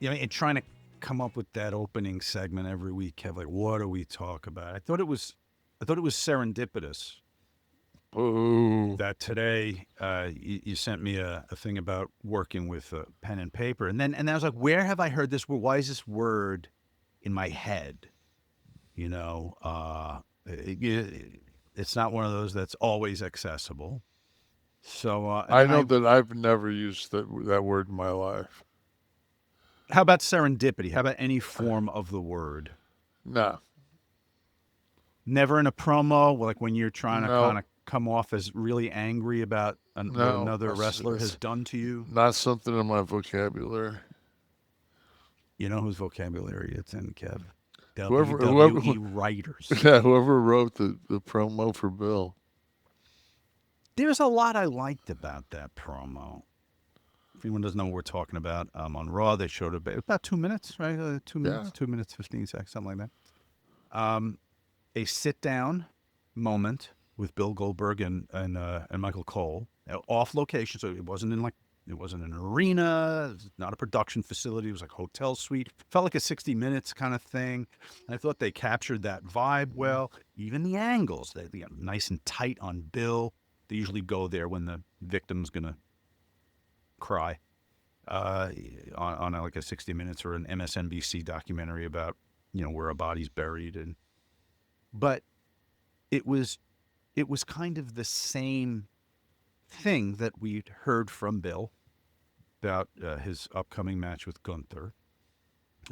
and trying to come up with that opening segment every week, Kev. Like, what do we talk about? I thought it was serendipitous Ooh. that today you sent me a thing about working with pen and paper, and I was like, where have I heard this word? Why is this word in my head? You know, it's not one of those that's always accessible. So, and I then know I, that I've never used that word in my life. how about serendipity? How about any form of the word? No, Never in a promo, like when you're trying to kind no, of come off as really angry about what no. another wrestler has done to you. Not something in my vocabulary. You know whose vocabulary it's in, Kev? Whoever, WWE writers. yeah, whoever wrote the promo for Bill. There's a lot I liked about that promo. If anyone doesn't know what we're talking about, on Raw, they showed about 2 minutes, right? 2 minutes, Yeah. 2 minutes, 15 seconds, something like that. A sit down moment with Bill Goldberg and Michael Cole, off location. So it wasn't an arena, it was not a production facility. It was like a hotel suite. Felt like a 60 Minutes kind of thing. And I thought they captured that vibe well. Even the angles, they got nice and tight on Bill. They usually go there when the victim's gonna cry, uh, on like a 60 Minutes or an MSNBC documentary about where a body's buried. But it was kind of the same thing that we'd heard from Bill about his upcoming match with Gunther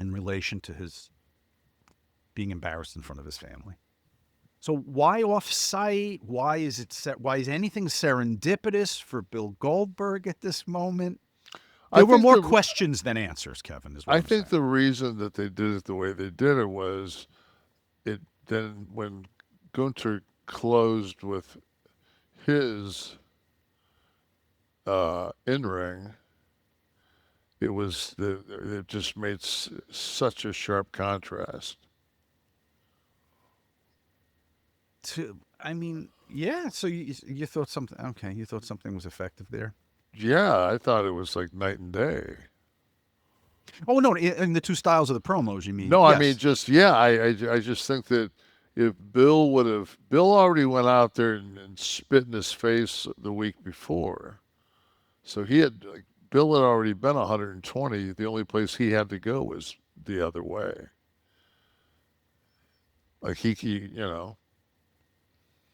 in relation to his being embarrassed in front of his family. So why off-site? Why is anything serendipitous for Bill Goldberg at this moment? I There were think more the questions than answers, Kevin, is what I I'm think saying. the reason that they did it the way they did it was it then when Gunter closed with his in ring, it just made such a sharp contrast. I mean, yeah. So you thought something? Okay, you thought something was effective there. Yeah, I thought it was like night and day. Oh no, in the two styles of the promos, you mean? No, I mean Yes. just yeah. I just think that if Bill already went out there and spit in his face the week before, so he had like Bill had already been 120. The only place he had to go was the other way. Like you know,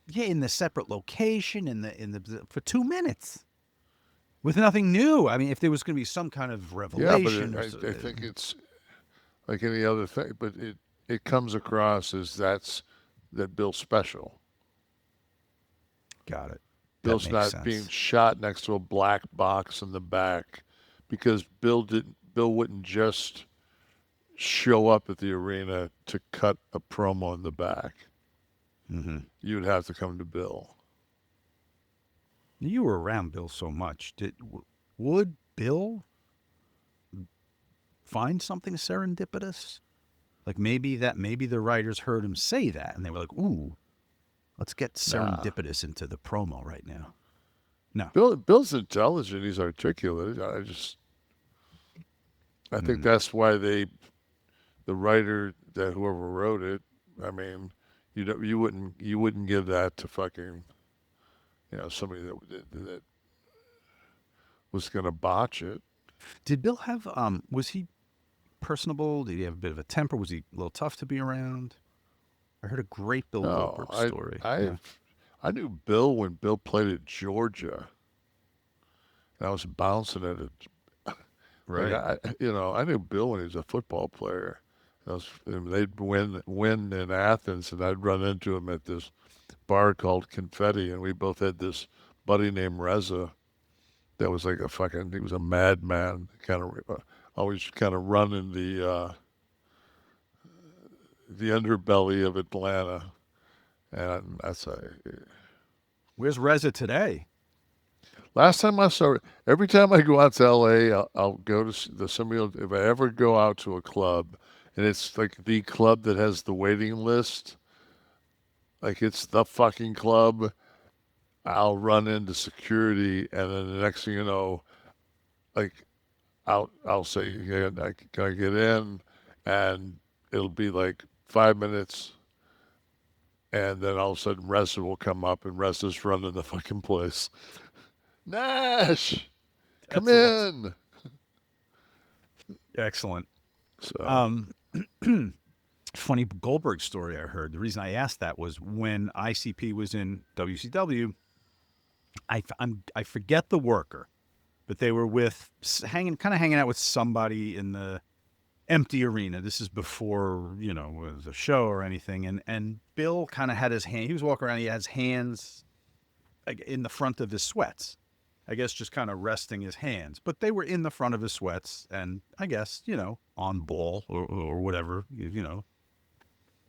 Yeah, in the separate location, in the for 2 minutes with nothing new. I mean, if there was going to be some kind of yeah. But revelation or I think it's like any other thing, but it comes across as that Bill's special. got it. That Bill's makes not being sense. shot next to a black box in the back because Bill wouldn't just show up at the arena to cut a promo in the back. Hmm. You'd have to come to Bill. You were around Bill so much. Would Bill find something serendipitous? Like maybe the writers heard him say that and they were like, "Ooh, let's get Nah. serendipitous into the promo right now." No. Bill's intelligent, he's articulate. I think Mm-hmm. that's why the writer that whoever wrote it, I mean, you wouldn't give that to fucking somebody that was going to botch it. Did Bill have was he personable? Did he have a bit of a temper? Was he a little tough to be around? I heard a great Bill No, Goldberg story. Yeah. I knew Bill when Bill played at Georgia, and I was bouncing at it. Like Right. I knew Bill when he was a football player. And they'd win in Athens, and I'd run into him at this bar called Confetti, and we both had this buddy named Reza that was like he was a madman, kind of always kind of running the underbelly of Atlanta, and that's Where's Reza today? last time I saw it. Every time I go out to L.A., I'll go to the somebody. If I ever go out to a club, and it's like the club that has the waiting list, like it's the fucking club. I'll run into security, and then the next thing you know, like I'll say, yeah, can I get in? And it'll be like 5 minutes, and then all of a sudden Ressa will come up, and Ressa's running the fucking place. Nash, come That's awesome. in. Excellent. So Um, funny Goldberg story I heard. The reason I asked that was when ICP was in WCW. I forget the worker, but they were with hanging out with somebody in the empty arena. This is before it was a show or anything. And Bill kind of had his hand. He was walking around. He had his hands like in the front of his sweats. I guess just kind of resting his hands, but they were in the front of his sweats, and I guess on ball or whatever.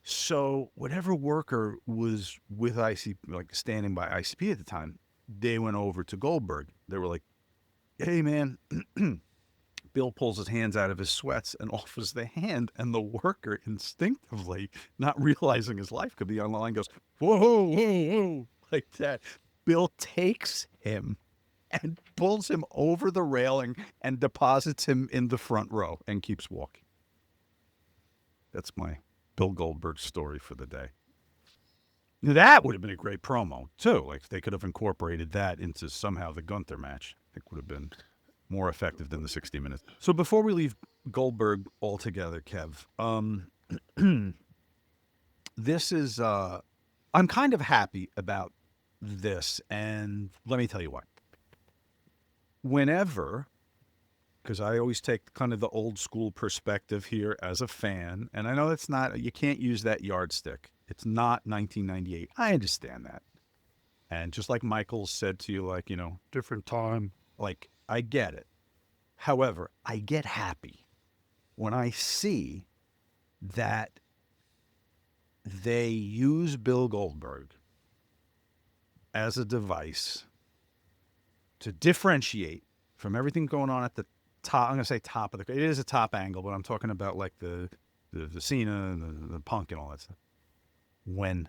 So whatever worker was with ICP, like standing by ICP at the time, they went over to Goldberg. They were like, "Hey, man." Bill pulls his hands out of his sweats and offers the hand, and the worker instinctively, not realizing his life could be on the line, goes, "Whoa, whoa, whoa," like that. Bill takes him and pulls him over the railing and deposits him in the front row and keeps walking. That's my Bill Goldberg story for the day. That would have been a great promo, too. Like, they could have incorporated that into somehow the Gunther match. I think would have been more effective than the 60 minutes. So before we leave Goldberg altogether, Kev, this is, I'm kind of happy about this, and let me tell you why. Whenever, because I always take kind of the old school perspective here as a fan, and I know it's not, you can't use that yardstick. It's not 1998. I understand that. And just like Michael said to you, like, different time, like, I get it. However, I get happy when I see that they use Bill Goldberg as a device to differentiate from everything going on at the top. I'm going to say top of it is a top angle, but I'm talking about like the Cena and the Punk and all that stuff. When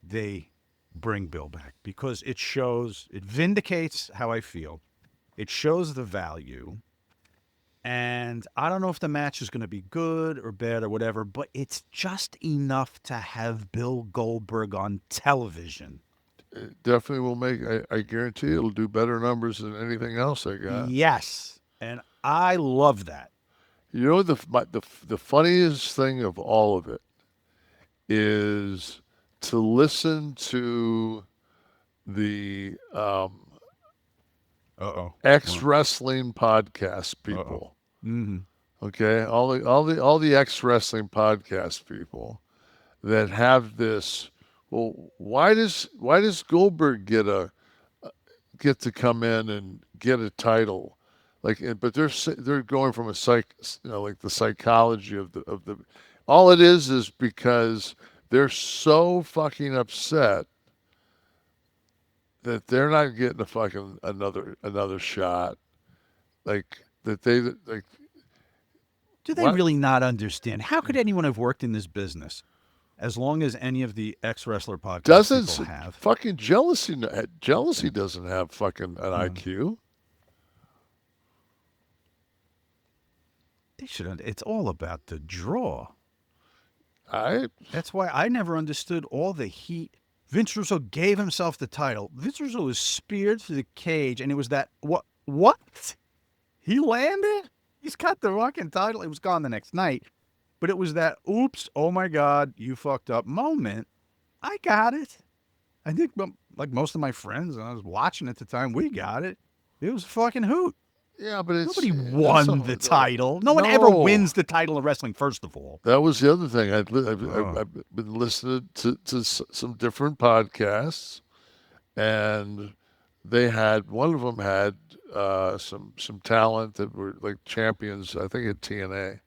they bring Bill back, because it vindicates how I feel. It shows the value. And I don't know if the match is going to be good or bad or whatever, but it's just enough to have Bill Goldberg on television. it definitely will make. I guarantee it'll do better numbers than anything else I got. Yes. And I love that. You know the funniest thing of all of it is to listen to the Uh-oh. ex wrestling podcast Uh-oh. people. Mm-hmm. Okay, all the ex wrestling podcast people that have this. Well, why does Goldberg get to come in and get a title? Like, but they're going from a like the psychology of the. All it is because they're so fucking upset that they're not getting a fucking another shot. Like that they like. Do they What really not understand? How could anyone have worked in this business as long as any of the ex-wrestler podcast doesn't people have? fucking jealousy doesn't have fucking an IQ. They should. It's all about the draw. I That's why I never understood all the heat. Vince Russo gave himself the title. Vince Russo was speared through the cage, and it was that what? He landed? He's got the fucking title. It was gone the next night. But it was that oops, oh my God, you fucked up moment. I got it. I think like most of my friends, and I was watching at the time, we got it. It was a fucking hoot. yeah, but Nobody that's won the all, title. No one ever no. wins the title of wrestling, first of all. That was the other thing. Oh. I've been listening to some different podcasts, and they had one of them had some talent that were like champions. I think at TNA,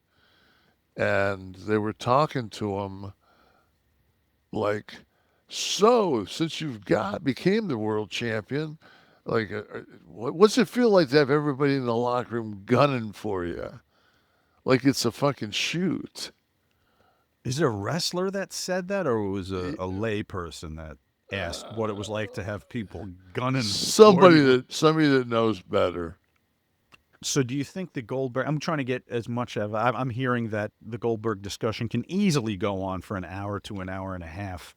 and they were talking to him like, so since you've became the world champion, like, what's it feel like to have everybody in the locker room gunning for you, like it's a fucking shoot? Is there a wrestler that said that, or was a lay person that asked what it was like to have people gunning for you? Somebody that knows better. So do you think the Goldberg? I'm trying to get as much of. I'm hearing that the Goldberg discussion can easily go on for an hour to an hour and a half.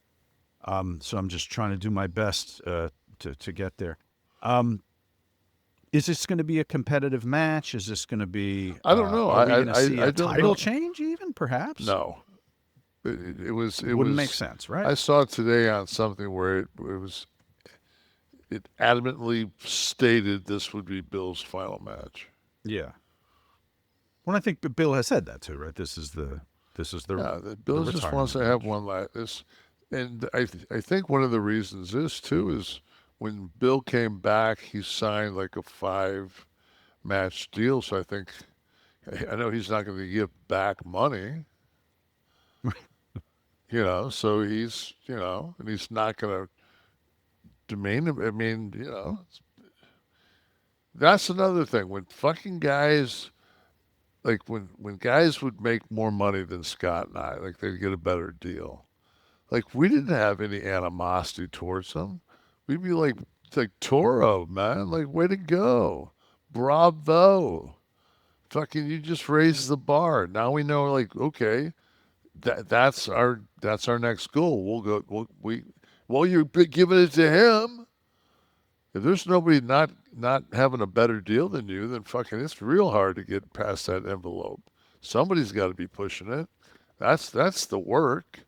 So I'm just trying to do my best to get there. Um, is this going to be a competitive match? Is this going to be? I don't know. Are we going to see I a don't title know. change? Even perhaps No, it wouldn't make was. sense, right? I saw today on something where it adamantly stated this would be Bill's final match. Yeah. Well, I think Bill has said that too, right? This is Yeah, that the Bill just wants retirement to have match. one last. This, and I think one of the reasons is too is when Bill came back, he signed like a 5 match deal. So I know he's not going to give back money, So and he's not going to demean him. I mean, that's another thing. When fucking guys like when guys would make more money than Scott and I, like they'd get a better deal. Like we didn't have any animosity towards them. We'd be like Toro, man, like way to go, bravo, fucking you just raised the bar. Now we know, like okay, that's our next goal. We'll go. Well, you're giving it to him. If there's nobody not having a better deal than you, then fucking it's real hard to get past that envelope. Somebody's got to be pushing it. That's the work.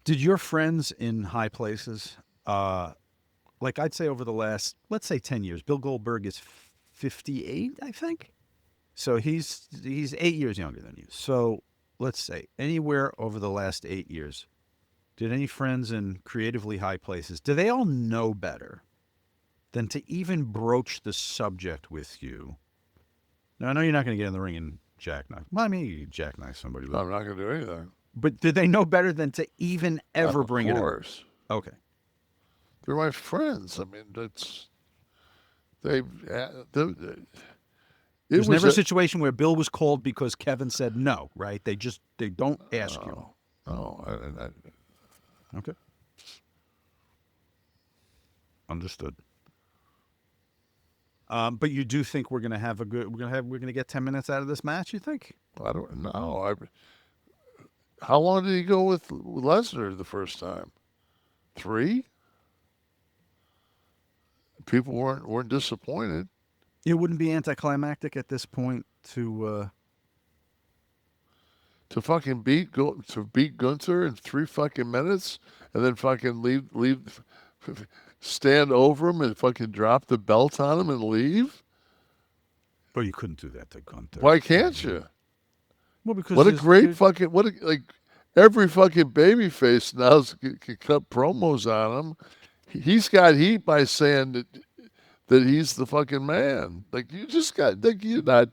Did your friends in high places, like I'd say over the last, let's say 10 years, Bill Goldberg is 58, I think. So he's 8 years younger than you. So let's say anywhere over the last 8 years, did any friends in creatively high places, do they all know better than to even broach the subject with you? Now, I know you're not going to get in the ring and jackknife. Well, I mean, you jackknife somebody, I'm not going to do anything. but did they know better than to even ever Of bring it up? course, Okay. they're my friends. I mean, they. It There's was never a a situation where Bill was called because Kevin said no, right? They don't ask you. no, no. Okay. Understood. But you do think we're gonna have a good we're gonna get 10 minutes out of this match, you think? I don't know. How long did he go with Lesnar the first time? 3. People weren't disappointed. It wouldn't be anticlimactic at this point To beat Gunther in 3 fucking minutes, and then fucking leave, stand over him and fucking drop the belt on him and leave. but you couldn't do that to Gunther. Why can't you? Well, because What a great fucking like every fucking baby face now can cut promos on him. He's got heat by saying that he's the fucking man. Like you just got like you're not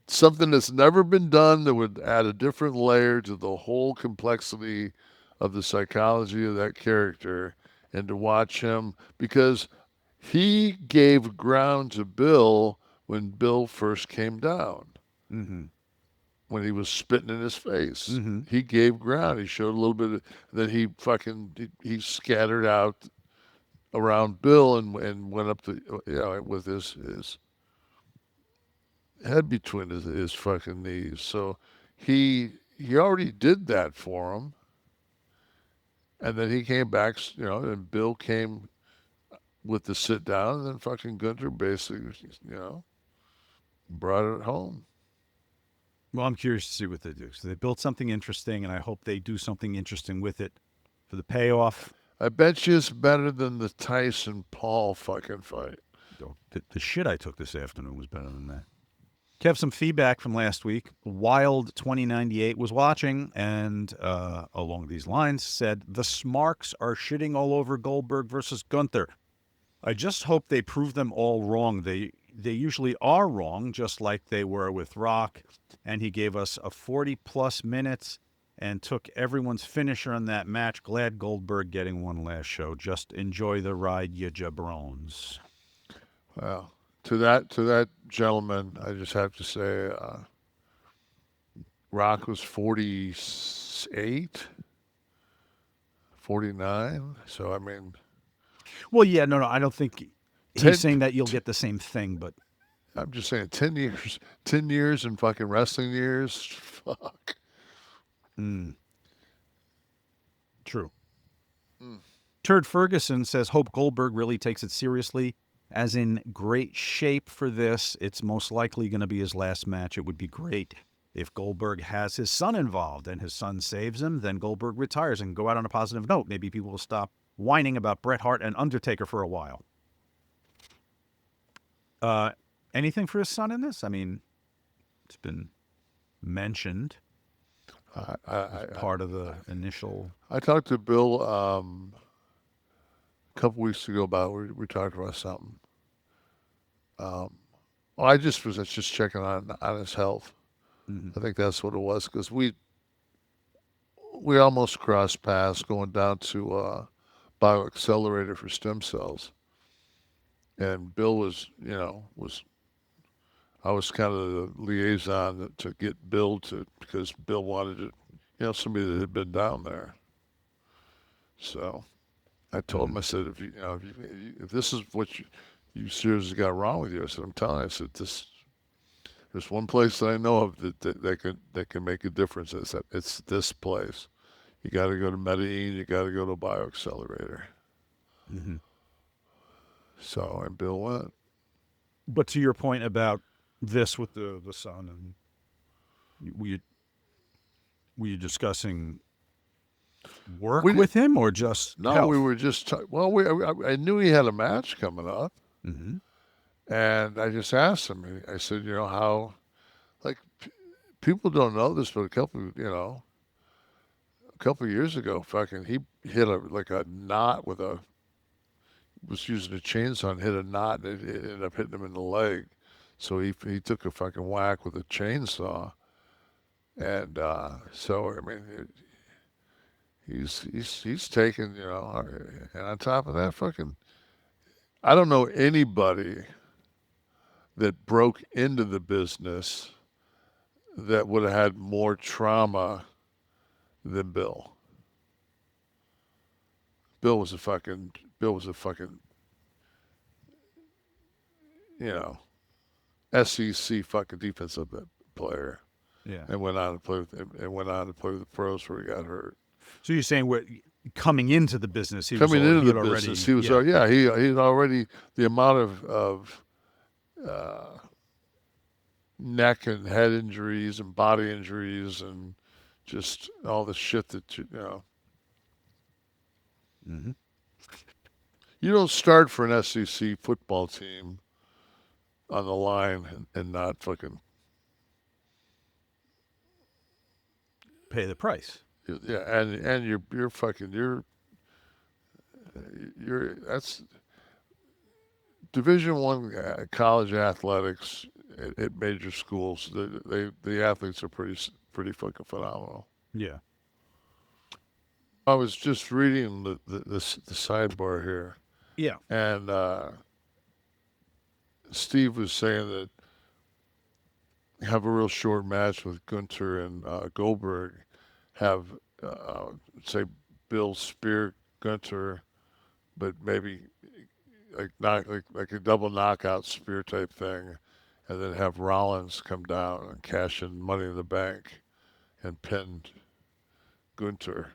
something that's never been done that would add a different layer to the whole complexity of the psychology of that character, and to watch him because he gave ground to Bill when Bill first came down, Mm-hmm. when he was spitting in his face. Mm-hmm. He gave ground. He showed a little bit of, then he fucking he scattered out around Bill and went up to with his head between his fucking knees. So he already did that for him, and then he came back, and Bill came with the sit down, and then fucking Gunther basically, brought it home. Well, I'm curious to see what they do. So they built something interesting, and I hope they do something interesting with it for the payoff. I bet you it's better than the Tyson Paul fucking fight. The shit I took this afternoon was better than that. Kev, some feedback from last week. Wild 2098 was watching and along these lines said, the Smarks are shitting all over Goldberg versus Gunther. I just hope they prove them all wrong. They usually are wrong, just like they were with Rock. And he gave us a 40-plus minutes and took everyone's finisher on that match. Glad Goldberg getting one last show. Just enjoy the ride, you jabrones. Well, to that gentleman, I just have to say, Rock was 48, 49. So I mean, Well, yeah, no, I don't think he's 10, saying that you'll get the same thing, but I'm just saying 10 years, 10 years in fucking wrestling years. Fuck. true. Mm. Turd Ferguson says, hope Goldberg really takes it seriously, as in great shape for this. It's most likely going to be his last match. It would be great if Goldberg has his son involved and his son saves him, then Goldberg retires and go out on a positive note. Maybe people will stop whining about Bret Hart and Undertaker for a while. Anything for his son in this? I mean, it's been mentioned as part of the initial. I talked to Bill a couple weeks ago about we talked about something. Well, I just was just checking on his health. I think that's what it was because we almost crossed paths going down to bioaccelerator for stem cells, and Bill was I was kind of the liaison to get Bill to because Bill wanted to somebody that had been down there. So I told him, I said, if this is what you seriously got wrong with you, I said, I'm telling you, I said, there's one place that I know of that can make a difference. It's this place. You got to go to Medellin. You got to go to bioaccelerator. Mm-hmm. So and Bill went. But to your point about this with the son, and were you discussing work with him or just no? health? We were just I knew he had a match coming up, and I just asked him. I said, how like people don't know this, but a couple of years ago, fucking he hit a knot was using a chainsaw and hit a knot and it ended up hitting him in the leg. So he took a fucking whack with a chainsaw, and so I mean he's taken and on top of that, fucking I don't know anybody that broke into the business that would have had more trauma than Bill. Bill was a fucking you know SEC fucking defensive player. Yeah. And went on to play with the pros where he got hurt. So you're saying coming into the business, he Coming into the already, business, he was he had already the amount of neck and head injuries and body injuries and just all the shit that you don't start for an SEC football team on the line and not fucking pay the price. yeah, and you're fucking you're that's Division One college athletics at major schools. The athletes are pretty fucking phenomenal. Yeah. I was just reading the sidebar here, Yeah. and Steve was saying that have a real short match with Gunther and Goldberg, have say Bill spear Gunther, but maybe like a double knockout spear type thing, and then have Rollins come down and cash in Money in the Bank and pin Gunther.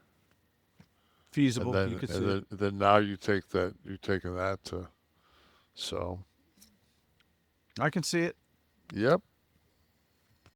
Feasible. And You could see then, it. then now you're taking that to so I can see it. yep.